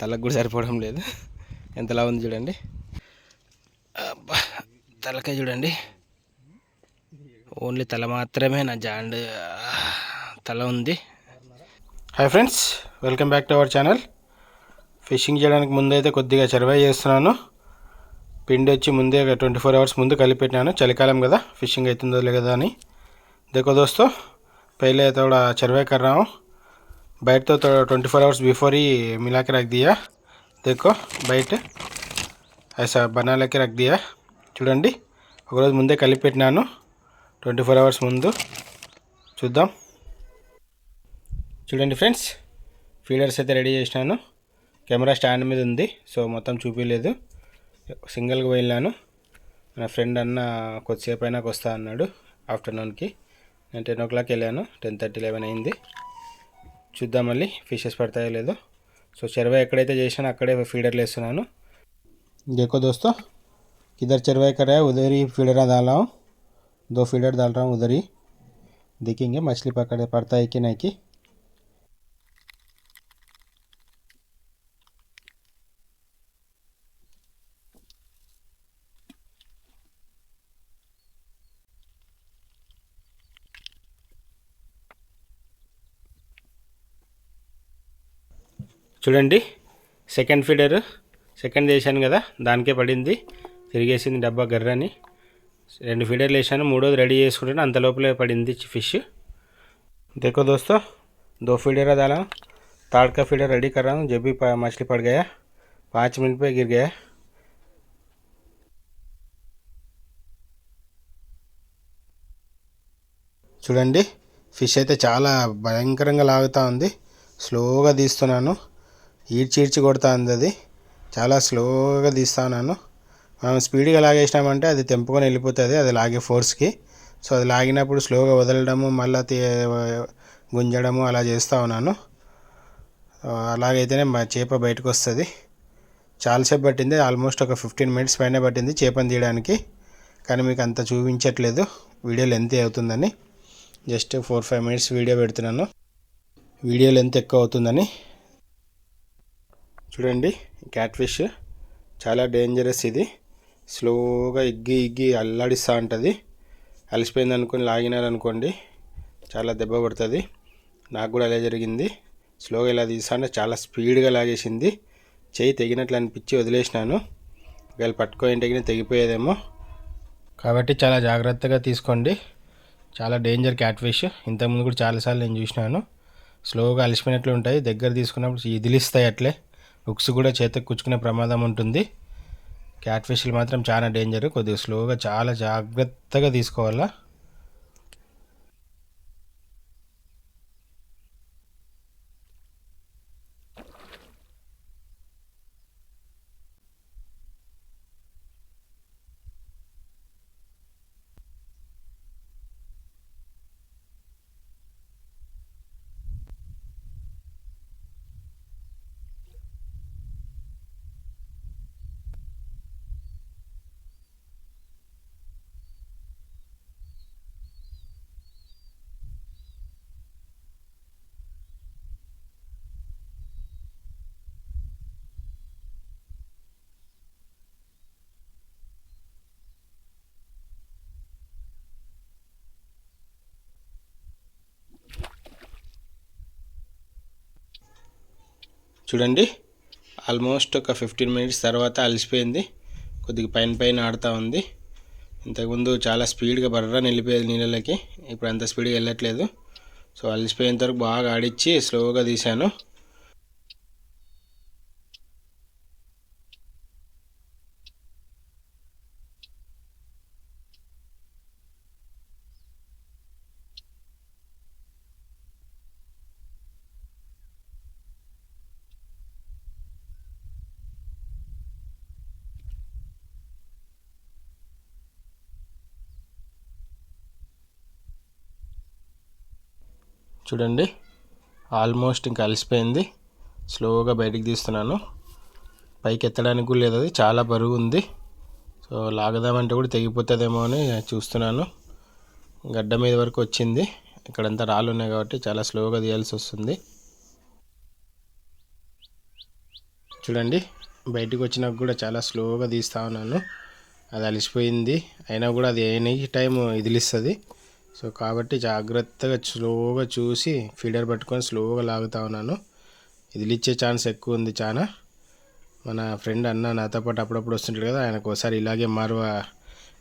తలకు కూడా సరిపోవడం లేదు. ఎంతలా ఉంది చూడండి. అబ్బా, తలకాయ చూడండి, ఓన్లీ తల మాత్రమే నా జాండ్ తల ఉంది. Hi friends, welcome back to our channel. Fishing చేయడానికి ముందు అయితే కొద్దిగా సర్వే చేస్తున్నాను. పిండి వచ్చి ముందే 24 అవర్స్ ముందు కలిపెట్టినాను, చలికాలం కదా फिशिंग అవుతుందో లేదా అని. देखो दोस्तों, पहले थोड़ा चरवाई कर रहा हूँ. बैट तो 24 आवर्स बिफोर ही मिला के रख दिया. देखो बैट ऐसा बना लेके रख दिया. చూడండి, ఒకరోజు ముందే కలిపెట్టినాను 24 అవర్స్ ముందు. చూద్దాం. చూడండి ఫ్రెండ్స్, ఫీడర్స్ అయితే రెడీ చేసినాను. కెమెరా స్టాండ్ మీద ఉంది, సో మొత్తం చూపించలేదు. సింగిల్గా వెళ్ళాను. నా ఫ్రెండ్ అన్న కొద్దిసేపు అయినాక వస్తా అన్నాడు ఆఫ్టర్నూన్కి. నేను 10 o'clock వెళ్ళాను, 10:30 11 అయింది. చూద్దాం మళ్ళీ ఫిషెస్ పడతాయో లేదో. సో చెరువు ఎక్కడైతే చేసానో అక్కడే ఫీడర్లు వేస్తున్నాను. देखो दोस्तों, किधर चरवाई कर रहा है उधर ही फीडर डाल रहा हूँ. 2 फीडर डाल रहा हूँ उधर ही. देखेंगे मछली पकड़ पड़ता है कि नहीं कि. చూడండి, సెకండ్ ఫీడర్ సెకండ్ వేసాను కదా, దానికే పడింది, తిరిగేసింది డబ్బా గర్రని. 2 ఫీడర్లు వేసాను, మూడోది రెడీ చేసుకుంటాను, అంత లోపలే పడింది ఫిష్. देखो दोस्तों, 2 फीडर डाला, ताड़ का फीडर रेडी कर रहा हूँ. जब भी मछली पड़ गया 5 मिनट पे गिर गया. చూడండి, ఫిష్ అయితే చాలా భయంకరంగా లాగుతూ ఉంది. స్లోగా తీస్తున్నాను, ఈడ్చి కొడుతూ ఉంది. అది చాలా స్లోగా తీస్తున్నాను. మనం స్పీడ్గా లాగేసినామంటే అది తెంపుకొని వెళ్ళిపోతుంది, అది లాగే ఫోర్స్కి. సో అది లాగినప్పుడు స్లోగా వదలడము, మళ్ళీ గుంజడము అలా చేస్తూ ఉన్నాను. అలాగైతేనే చేప బయటకు వస్తుంది. చాలాసేపు పట్టింది, ఆల్మోస్ట్ ఒక 15 minutes పైన పట్టింది చేపను తీయడానికి. కానీ మీకు అంత చూపించట్లేదు, వీడియో లెంత్ అవుతుందని. జస్ట్ 4-5 minutes వీడియో పెడుతున్నాను, వీడియో లెంత్ ఎక్కువ అవుతుందని. చూడండి, క్యాట్ ఫిష్ చాలా డేంజరస్. ఇది స్లోగా ఎగ్గి అల్లాడిస్తూ ఉంటుంది. అలసిపోయింది అనుకుని లాగినారనుకోండి చాలా దెబ్బ పడుతుంది. నాకు కూడా అలా జరిగింది. స్లోగా ఇలా తీస్తా అంటే చాలా స్పీడ్గా లాగేసింది. చెయ్యి తెగినట్లు అనిపించి వదిలేసినాను. ఒకవేళ పట్టుకోయింటే తెగిపోయేదేమో, కాబట్టి చాలా జాగ్రత్తగా తీసుకోండి. చాలా డేంజర్ క్యాట్ ఫిష్. ఇంతకుముందు కూడా చాలాసార్లు నేను చూసినాను. స్లోగా అలసిపోయినట్లు ఉంటాయి, దగ్గర తీసుకున్నప్పుడు ఇదిలిస్తాయి, అట్లే హుక్స్ కూడా చేతకు కుచ్చుకునే ప్రమాదం ఉంటుంది. క్యాట్ ఫిష్లు మాత్రం చాలా డేంజర్. కొద్దిగా స్లోగా చాలా జాగ్రత్తగా తీసుకోవాలా. చూడండి, ఆల్మోస్ట్ ఒక 15 minutes తర్వాత అలసిపోయింది. కొద్దిగా పైన ఆడుతూ ఉంది. ఇంతకుముందు చాలా స్పీడ్గా బర్రని వెళ్ళిపోయేది నీళ్ళకి, ఇప్పుడు అంత స్పీడ్గా వెళ్ళట్లేదు. సో అలసిపోయేంత వరకు బాగా ఆడిచ్చి స్లోగా తీశాను. చూడండి, ఆల్మోస్ట్ ఇంకా అలసిపోయింది. స్లోగా బయటికి తీస్తున్నాను. పైకి ఎత్తడానికి కూడా లేదు, అది చాలా బరువు ఉంది. సో లాగదామంటే కూడా తెగిపోతుందేమో అని చూస్తున్నాను. గడ్డ మీద వరకు వచ్చింది. ఇక్కడంతా రాళ్ళు ఉన్నాయి కాబట్టి చాలా స్లోగా తీయాల్సి వస్తుంది. చూడండి బయటకు వచ్చినాక కూడా చాలా స్లోగా తీస్తూ ఉన్నాను. అది అలిసిపోయింది అయినా కూడా అది ఎనీ టైం ఇదిలిస్తుంది. సో కాబట్టి జాగ్రత్తగా స్లోగా చూసి ఫీడర్ పట్టుకొని స్లోగా లాగుతూ ఉన్నాను. ఇదిలిచ్చే ఛాన్స్ ఎక్కువ ఉంది చాలా. మన ఫ్రెండ్ అన్న నాతో పాటు అప్పుడప్పుడు వస్తుంటాడు కదా, ఆయనకు ఒకసారి ఇలాగే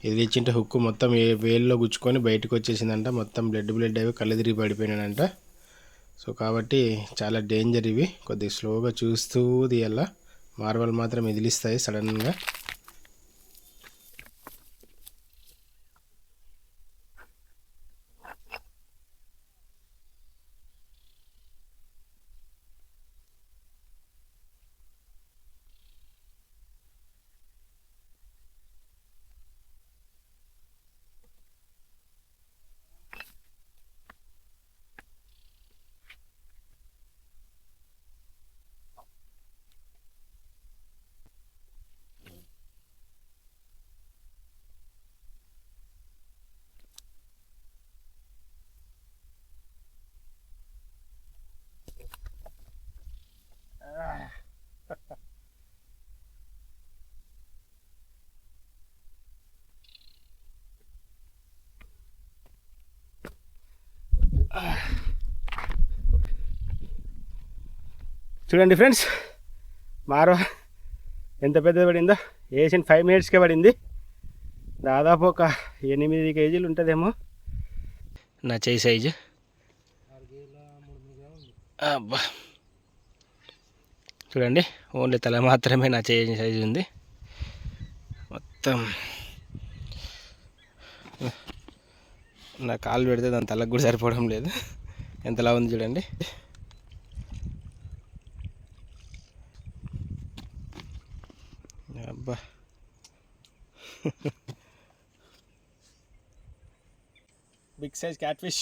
ఇదిలిచ్చింటే హుక్కు మొత్తం వేల్లో గుచ్చుకొని బయటకు వచ్చేసిందంట. మొత్తం బ్లడ్ అవి కళ్ళు తిరిగి పడిపోయినాడంట. సో కాబట్టి చాలా డేంజర్ ఇవి. కొద్దిగా స్లోగా చూస్తూ తీయాల. మార్వల్ మాత్రం ఇదిలిస్తాయి సడన్గా. చూడండి ఫ్రెండ్స్, మార్వా ఎంత పెద్దది పడిందో. వేసిన 5 minutesకే పడింది. దాదాపు ఒక 8 kgs ఉంటుందేమో నా చేయి సైజు. అబ్బా చూడండి, ఓన్లీ తల మాత్రమే నా చేయి సైజు ఉంది. మొత్తం నా కాలు పెడితే దాని తలకు కూడా సరిపోవడం లేదు. ఎంతలా ఉంది చూడండి. అబ్బా బిగ్ సైజ్ క్యాట్ ఫిష్.